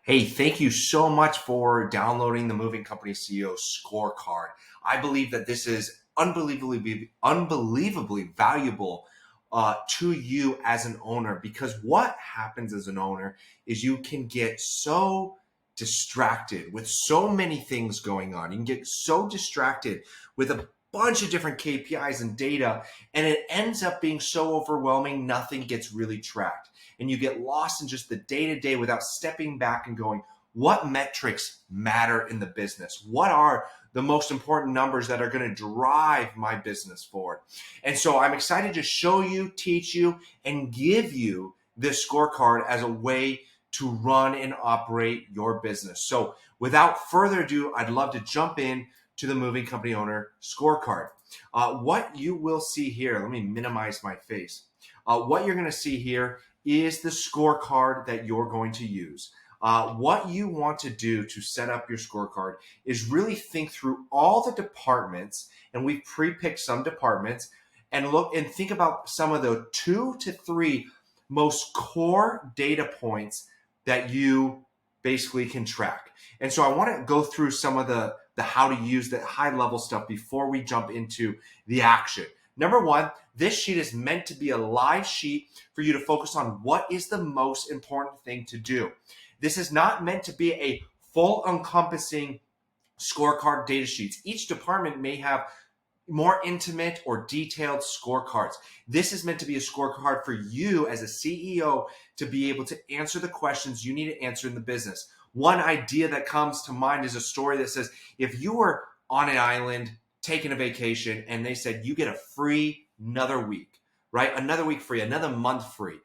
Hey, thank you so much for downloading the Moving Company CEO Scorecard. I believe that this is unbelievably valuable to you as an owner, because what happens as an owner is you can get so distracted with so many things going on. You can get so distracted with a bunch of different KPIs and data, and it ends up being so overwhelming, nothing gets really tracked. And you get lost in just the day-to-day without stepping back and going, what metrics matter in the business? What are the most important numbers that are going to drive my business forward? And so I'm excited to show you, teach you, and give you this scorecard as a way to run and operate your business. So without further ado, I'd love to jump in to the Moving Company Owner Scorecard. What you will see here, let me minimize my face. What you're going to see here is the scorecard that you're going to use. What you want to do to set up your scorecard is really think through all the departments, and we've pre-picked some departments, and look and think about some of the 2 to 3 most core data points that you basically can track. And so I want to go through some of the how to use the high level stuff before we jump into the action. Number one, this sheet is meant to be a live sheet for you to focus on what is the most important thing to do. This is not meant to be a full encompassing scorecard data sheets. Each department may have more intimate or detailed scorecards. This is meant to be a scorecard for you as a CEO to be able to answer the questions you need to answer in the business. One idea that comes to mind is a story that says, if you were on an island taking a vacation and they said you get a free another week, right? Another week free, another month free.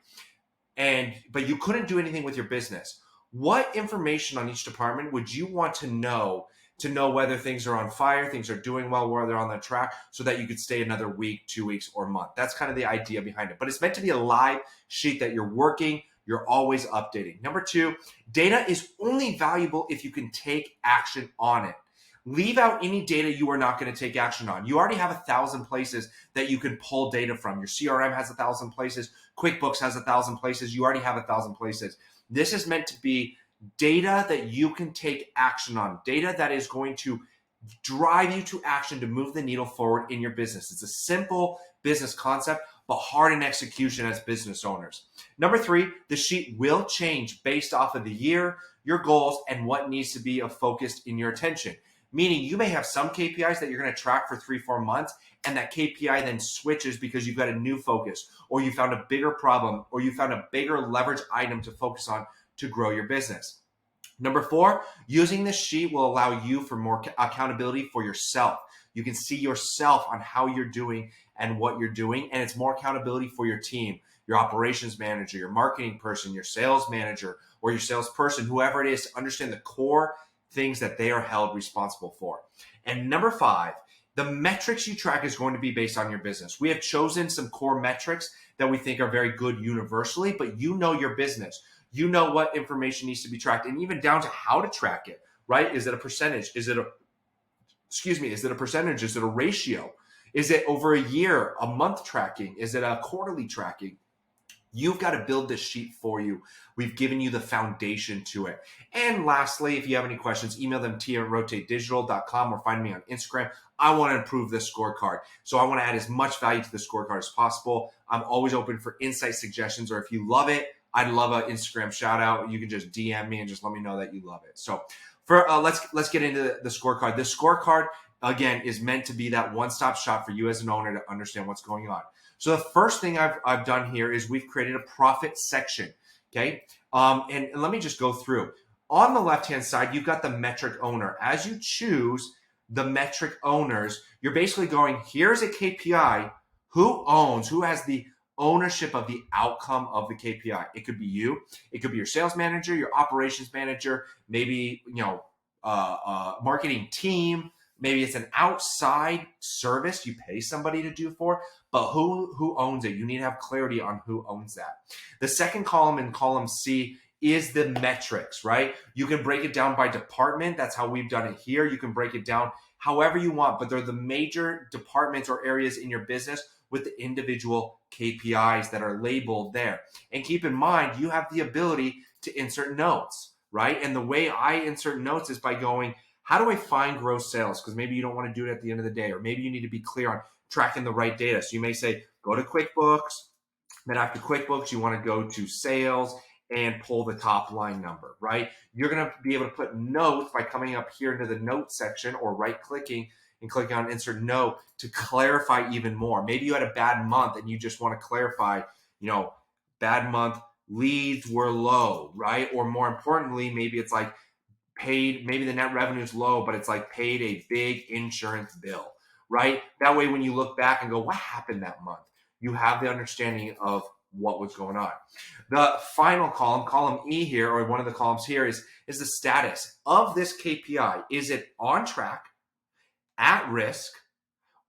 But you couldn't do anything with your business. What information on each department would you want to know whether things are on fire, things are doing well, whether they're on the track, so that you could stay another week, 2 weeks, or month? That's kind of the idea behind it. But it's meant to be a live sheet that you're working, you're always updating. Number two, data is only valuable if you can take action on it. Leave out any data you are not going to take action on. You already have 1,000 places that you can pull data from. Your CRM has 1,000 places. QuickBooks has 1,000 places. You already have 1,000 places. This is meant to be data that you can take action on, data that is going to drive you to action to move the needle forward in your business. It's a simple business concept, but hard in execution as business owners. Number three, the sheet will change based off of the year, your goals, and what needs to be focused in your attention. Meaning you may have some KPIs that you're going to track for 3-4 months, and that KPI then switches because you've got a new focus, or you found a bigger problem, or you found a bigger leverage item to focus on to grow your business. Number four, using this sheet will allow you for more accountability for yourself. You can see yourself on how you're doing and what you're doing, and it's more accountability for your team, your operations manager, your marketing person, your sales manager, or your salesperson, whoever it is, to understand the core things that they are held responsible for. And number five, the metrics you track is going to be based on your business. We have chosen some core metrics that we think are very good universally, but you know your business. You know what information needs to be tracked, and even down to how to track it, right? Is it a percentage? Is it a percentage? Is it a ratio? Is it over a year, a month tracking? Is it a quarterly tracking? You've got to build this sheet for you. We've given you the foundation to it. And lastly, if you have any questions, email them tia@rotatedigital.com or find me on Instagram. I want to improve this scorecard. So I want to add as much value to the scorecard as possible. I'm always open for insight suggestions, or if you love it, I'd love an Instagram shout out. You can just DM me and just let me know that you love it. So let's get into the scorecard. The scorecard, again, is meant to be that one-stop shop for you as an owner to understand what's going on. So the first thing I've done here is we've created a profit section, okay? And let me just go through. On the left-hand side, you've got the metric owner. As you choose the metric owners, you're basically going, here's a KPI. Who has the ownership of the outcome of the KPI? It could be you. It could be your sales manager, your operations manager, maybe marketing team. Maybe it's an outside service you pay somebody to do for, but who owns it? You need to have clarity on who owns that. The second column in column C is the metrics, right? You can break it down by department. That's how we've done it here. You can break it down however you want, but they're the major departments or areas in your business with the individual KPIs that are labeled there. And keep in mind, you have the ability to insert notes. right? And the way I insert notes is by going, how do I find gross sales? Because maybe you don't want to do it at the end of the day, or maybe you need to be clear on tracking the right data. So you may say, go to QuickBooks. Then after QuickBooks, you want to go to sales and pull the top line number, right? You're going to be able to put notes by coming up here into the notes section or right clicking and clicking on insert note to clarify even more. Maybe you had a bad month and you just want to clarify, bad month, leads were low, right? Or more importantly, maybe it's like maybe the net revenue is low, but it's like paid a big insurance bill, right? That way, when you look back and go, what happened that month? You have the understanding of what was going on. The final column E here, or one of the columns here is the status of this KPI. Is it on track, at risk,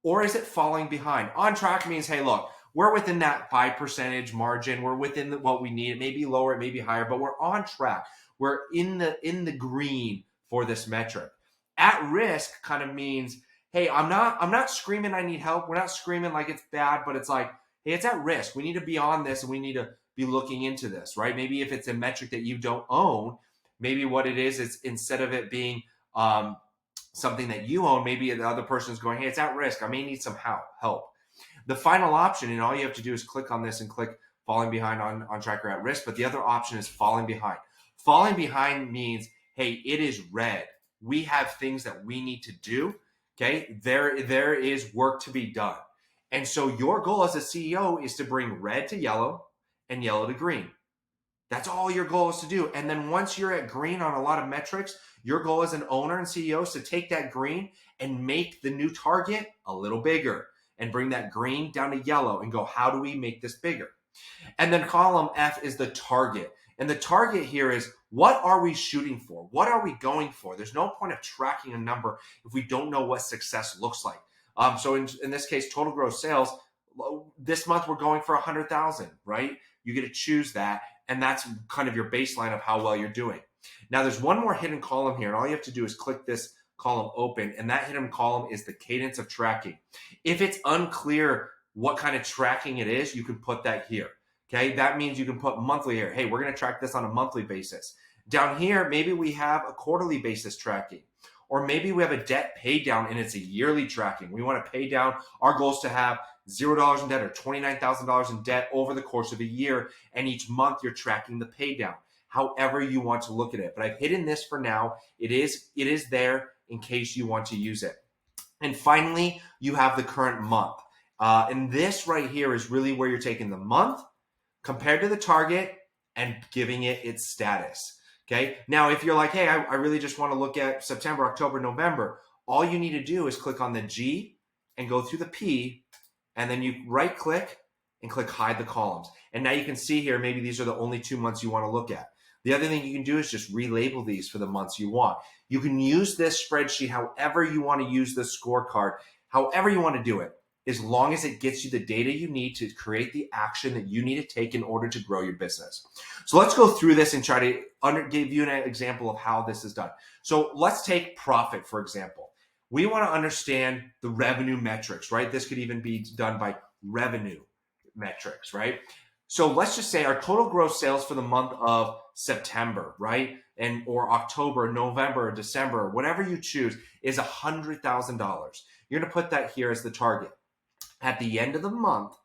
or is it falling behind? On track means, hey, look, we're within that 5% margin. We're within what we need. It may be lower, it may be higher, but we're on track. We're in the green for this metric. At risk kind of means, hey, I'm not screaming I need help. We're not screaming like it's bad, but it's like, hey, it's at risk. We need to be on this and we need to be looking into this, right? Maybe if it's a metric that you don't own, maybe what it is instead of it being something that you own, maybe the other person is going, hey, it's at risk. I may need some help. The final option, and all you have to do is click on this and click falling behind on track or at risk, but the other option is falling behind. Falling behind means, hey, it is red. We have things that we need to do, okay? There is work to be done. And so your goal as a CEO is to bring red to yellow and yellow to green. That's all your goal is to do. And then once you're at green on a lot of metrics, your goal as an owner and CEO is to take that green and make the new target a little bigger and bring that green down to yellow and go, how do we make this bigger? And then column F is the target. And the target here is, what are we shooting for? What are we going for? There's no point of tracking a number if we don't know what success looks like. So in this case, total gross sales, this month we're going for 100,000, right? You get to choose that. And that's kind of your baseline of how well you're doing. Now there's one more hidden column here, and all you have to do is click this column open, and that hidden column is the cadence of tracking. If it's unclear what kind of tracking it is, you can put that here. Okay, that means you can put monthly here. Hey, we're going to track this on a monthly basis. Down here, maybe we have a quarterly basis tracking, or maybe we have a debt pay down and it's a yearly tracking. We want to pay down. Our goal is to have $0 in debt or $29,000 in debt over the course of a year, and each month you're tracking the pay down. However you want to look at it, but I've hidden this for now. It is there in case you want to use it. And finally, you have the current month, and this right here is really where you're taking the month compared to the target and giving it its status. Okay. Now, if you're like, hey, I really just want to look at September, October, November, all you need to do is click on the G and go through the P, and then you right click and click hide the columns. And now you can see here, maybe these are the only 2 months you want to look at. The other thing you can do is just relabel these for the months you want. You can use this spreadsheet however you want to use this scorecard, however you want to do it, as long as it gets you the data you need to create the action that you need to take in order to grow your business. So let's go through this and try to give you an example of how this is done. So let's take profit, for example. We want to understand the revenue metrics, right? This could even be done by revenue metrics, right? So let's just say our total gross sales for the month of September, right? Or October, November, December, whatever you choose, is $100,000. You're going to put that here as the target. At the end of the month,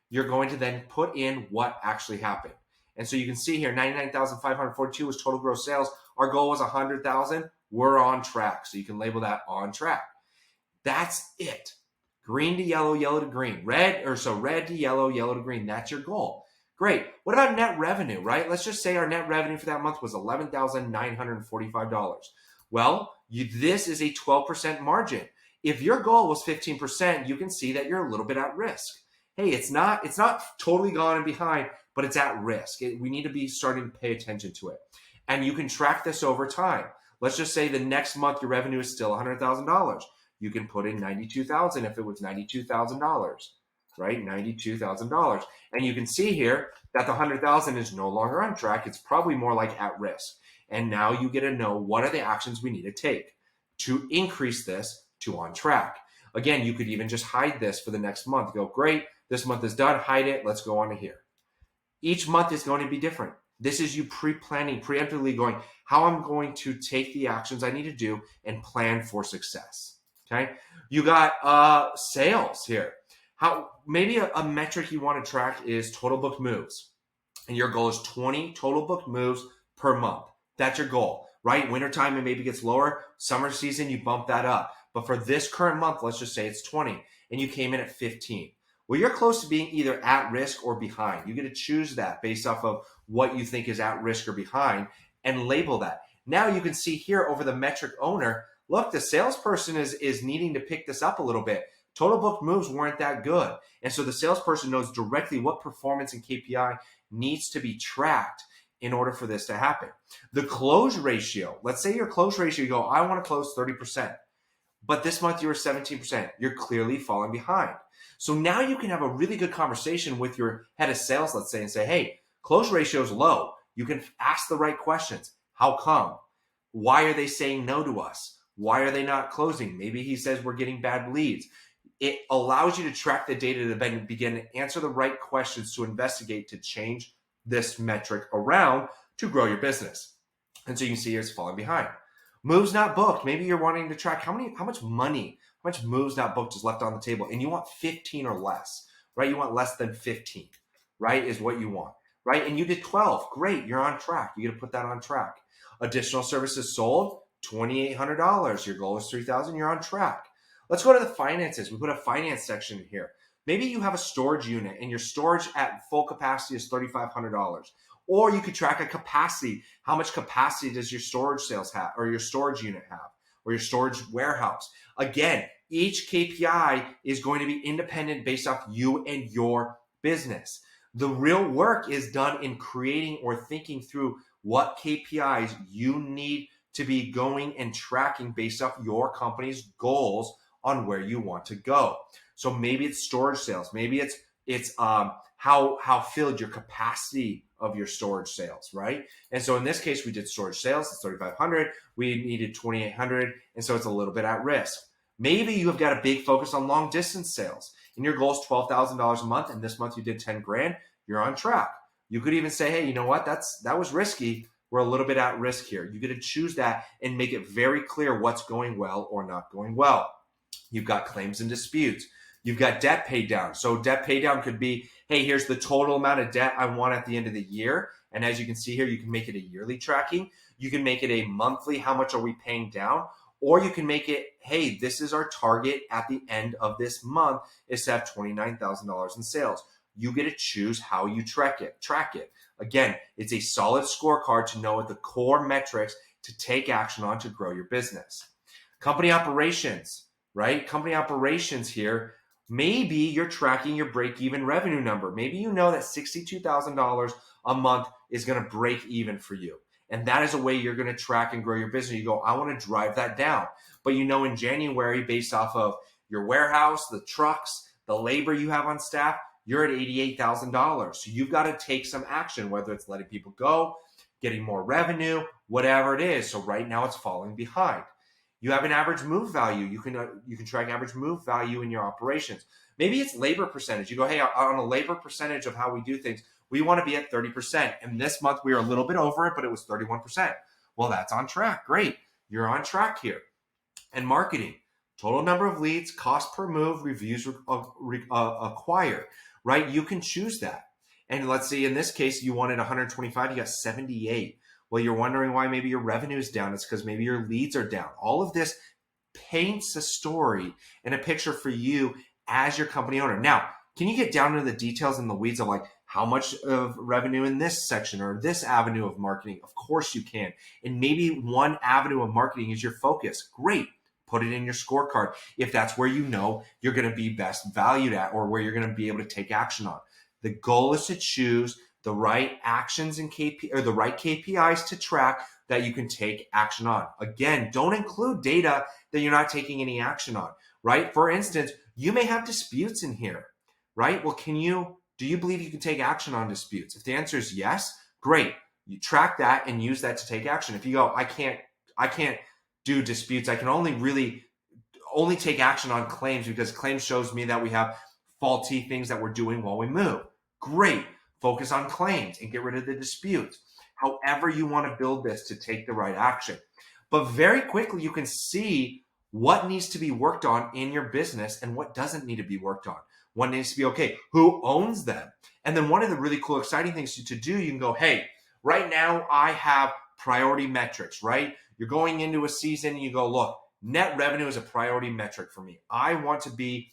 you're going to then put in what actually happened. And so you can see here, 99,542 was total gross sales. Our goal was 100,000. We're on track. So you can label that on track. That's it. Green to yellow, yellow to green. Red to yellow, yellow to green. That's your goal. Great. What about net revenue, right? Let's just say our net revenue for that month was $11,945. Well, this is a 12% margin. If your goal was 15%, you can see that you're a little bit at risk. Hey, it's not totally gone and behind, but it's at risk. We need to be starting to pay attention to it. And you can track this over time. Let's just say the next month your revenue is still $100,000. You can put in $92,000 if it was $92,000, right? $92,000. And you can see here that the $100,000 is no longer on track. It's probably more like at risk. And now you get to know what are the actions we need to take to increase this to on track. Again, you could even just hide this for the next month. Go, great, this month is done, hide it, let's go on to here. Each month is going to be different. This is you pre-planning, preemptively going, how I'm going to take the actions I need to do and plan for success. Okay. You got sales here. How maybe a metric you want to track is total booked moves. And your goal is 20 total booked moves per month. That's your goal, right? Wintertime, it maybe gets lower. Summer season, you bump that up. But for this current month, let's just say it's 20 and you came in at 15. Well, you're close to being either at risk or behind. You get to choose that based off of what you think is at risk or behind and label that. Now you can see here over the metric owner, look, the salesperson is needing to pick this up a little bit. Total booked moves weren't that good. And so the salesperson knows directly what performance and KPI needs to be tracked in order for this to happen. The close ratio, let's say your close ratio, you go, I want to close 30%, but this month you were 17%. You're clearly falling behind. So now you can have a really good conversation with your head of sales, let's say, and say, hey, close ratio is low. You can ask the right questions. How come? Why are they saying no to us? Why are they not closing? Maybe he says we're getting bad leads. It allows you to track the data to then begin to answer the right questions to investigate to change this metric around to grow your business. And so you can see it's falling behind. Moves not booked. Maybe you're wanting to track how much money, how much moves not booked is left on the table, and you want 15 or less, right? You want less than 15, right? Is what you want, right? And you did 12. Great, you're on track. You got to put that on track. Additional services sold, $2,800. Your goal is $3,000. You're on track. Let's go to the finances. We put a finance section in here. Maybe you have a storage unit and your storage at full capacity is $3,500. Or you could track a capacity. How much capacity does your storage sales have, or your storage unit have, or your storage warehouse? Again, each KPI is going to be independent based off you and your business. The real work is done in creating or thinking through what KPIs you need to be going and tracking based off your company's goals on where you want to go. So maybe it's storage sales. Maybe it's how filled your capacity of your storage sales, right? And so in this case, we did storage sales. It's 3,500. We needed 2,800, and so it's a little bit at risk. Maybe you have got a big focus on long distance sales, and your goal is $12,000 a month, and this month you did 10 grand. You're on track. You could even say, hey, you know what? That was risky. We're a little bit at risk here. You get to choose that and make it very clear what's going well or not going well. You've got claims and disputes. You've got debt paid down. So debt pay down could be, hey, here's the total amount of debt I want at the end of the year. And as you can see here, you can make it a yearly tracking. You can make it a monthly, how much are we paying down? Or you can make it, hey, this is our target at the end of this month is to have $29,000 in sales. You get to choose how you track it. Again, it's a solid scorecard to know what the core metrics to take action on to grow your business. Company operations, right? Company operations here. Maybe you're tracking your break-even revenue number. Maybe you know that $62,000 a month is going to break even for you. And that is a way you're going to track and grow your business. You go, I want to drive that down. But you know in January, based off of your warehouse, the trucks, the labor you have on staff, you're at $88,000. So you've got to take some action, whether it's letting people go, getting more revenue, whatever it is. So right now it's falling behind. You have an average move value. You can track average move value in your operations. Maybe it's labor percentage. You go, hey, on a labor percentage of how we do things, we want to be at 30%. And this month we were a little bit over it, but it was 31%. Well, that's on track. Great. You're on track here. And marketing, total number of leads, cost per move, reviews acquired, right? You can choose that. And let's say in this case, you wanted 125, you got 78. Well, you're wondering why maybe your revenue is down. It's because maybe your leads are down. All of this paints a story and a picture for you as your company owner. Now, can you get down into the details and the weeds of like how much of revenue in this section or this avenue of marketing? Of course you can. And maybe one avenue of marketing is your focus. Great. Put it in your scorecard if that's where you know you're going to be best valued at or where you're going to be able to take action on. The goal is to choose the right actions and the right KPIs to track that you can take action on. Again, don't include data that you're not taking any action on, right? For instance, you may have disputes in here, right? Well, do you believe you can take action on disputes? If the answer is yes, great. You track that and use that to take action. If you go, I can't do disputes. I can only take action on claims because claims shows me that we have faulty things that we're doing while we move. Great. Focus on claims and get rid of the disputes. however you want to build this to take the right action. But very quickly, you can see what needs to be worked on in your business and what doesn't need to be worked on. What needs to be okay, who owns them. And then one of the really cool, exciting things to do, you can go, hey, right now I have priority metrics, right? You're going into a season, you go, look, net revenue is a priority metric for me. I want to be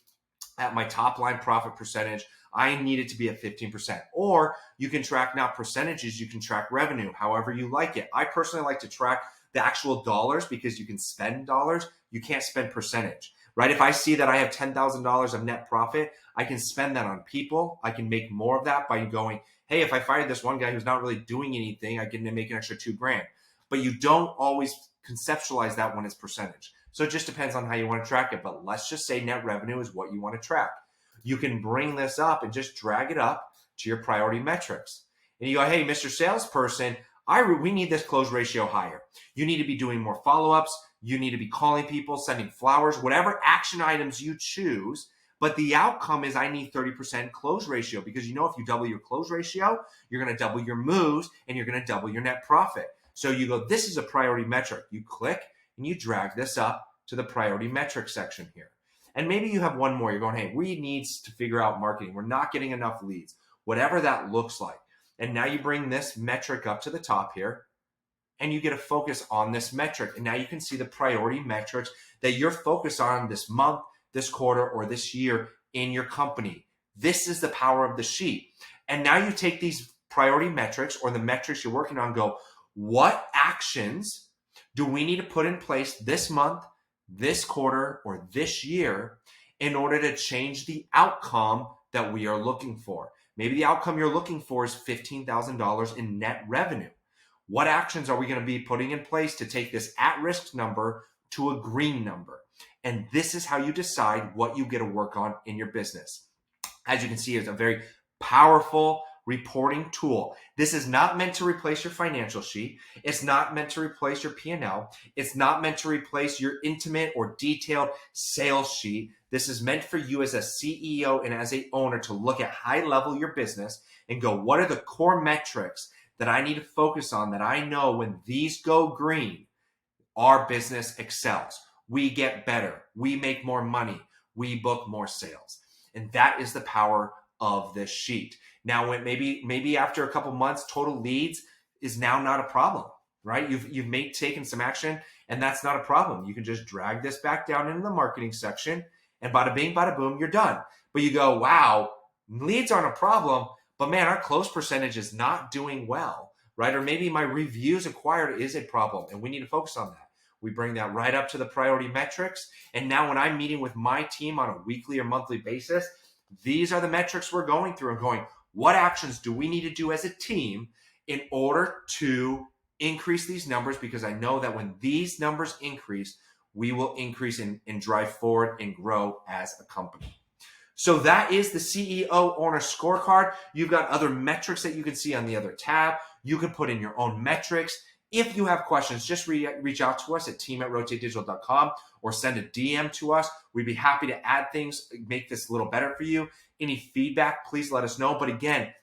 at my top line profit percentage. I need it to be at 15%. Or you can track not percentages, you can track revenue, however you like it. I personally like to track the actual dollars because you can spend dollars. You can't spend percentage, right? If I see that I have $10,000 of net profit, I can spend that on people. I can make more of that by going, hey, if I fired this one guy who's not really doing anything, I can make an extra $2,000. But you don't always conceptualize that when it's percentage. So it just depends on how you want to track it. But let's just say net revenue is what you want to track. You can bring this up and just drag it up to your priority metrics. And you go, hey, Mr. Salesperson, we need this close ratio higher. You need to be doing more follow-ups. You need to be calling people, sending flowers, whatever action items you choose. But the outcome is I need 30% close ratio, because if you double your close ratio, you're going to double your moves and you're going to double your net profit. So you go, this is a priority metric. You click and you drag this up to the priority metric section here. And maybe you have one more. You're going, hey, we need to figure out marketing. We're not getting enough leads, whatever that looks like. And now you bring this metric up to the top here and you get a focus on this metric. And now you can see the priority metrics that you're focused on this month, this quarter, or this year in your company. This is the power of the sheet. And now you take these priority metrics or the metrics you're working on, go, what actions do we need to put in place this month, this quarter, or this year in order to change the outcome that we are looking for? Maybe the outcome you're looking for is $15,000 in net revenue. What actions are we going to be putting in place to take this at-risk number to a green number? And this is how you decide what you get to work on in your business. As you can see, it's a very powerful reporting tool. This is not meant to replace your financial sheet. It's not meant to replace your P&L. It's not meant to replace your intimate or detailed sales sheet. This is meant for you as a CEO and as an owner to look at high level your business and go, what are the core metrics that I need to focus on that I know when these go green, our business excels. We get better. We make more money. We book more sales. And that is the power of this sheet. Now, when maybe after a couple months, total leads is now not a problem, right? You've taken some action, and that's not a problem. You can just drag this back down into the marketing section, and bada bing, bada boom, you're done. But you go, wow, leads aren't a problem, but man, our close percentage is not doing well, right? Or maybe my reviews acquired is a problem, and we need to focus on that. We bring that right up to the priority metrics. And now when I'm meeting with my team on a weekly or monthly basis, these are the metrics we're going through and going, what actions do we need to do as a team in order to increase these numbers? Because I know that when these numbers increase, we will increase and drive forward and grow as a company. So that is the CEO Owner Scorecard. You've got other metrics that you can see on the other tab. You can put in your own metrics. If you have questions, just reach out to us at team@rotatedigital.com or send a DM to us. We'd be happy to add things, make this a little better for you. Any feedback, please let us know. But again,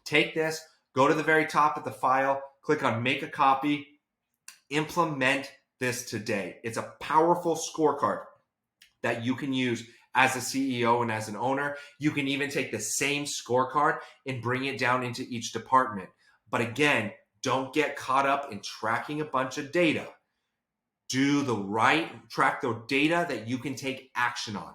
take this, go to the very top of the file, click on make a copy, implement this today. It's a powerful scorecard that you can use as a CEO and as an owner. You can even take the same scorecard and bring it down into each department. But again, don't get caught up in tracking a bunch of data. Track the data that you can take action on.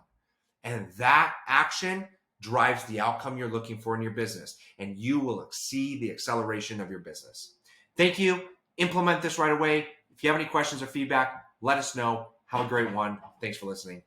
And that action drives the outcome you're looking for in your business. And you will see the acceleration of your business. Thank you. Implement this right away. If you have any questions or feedback, let us know. Have a great one. Thanks for listening.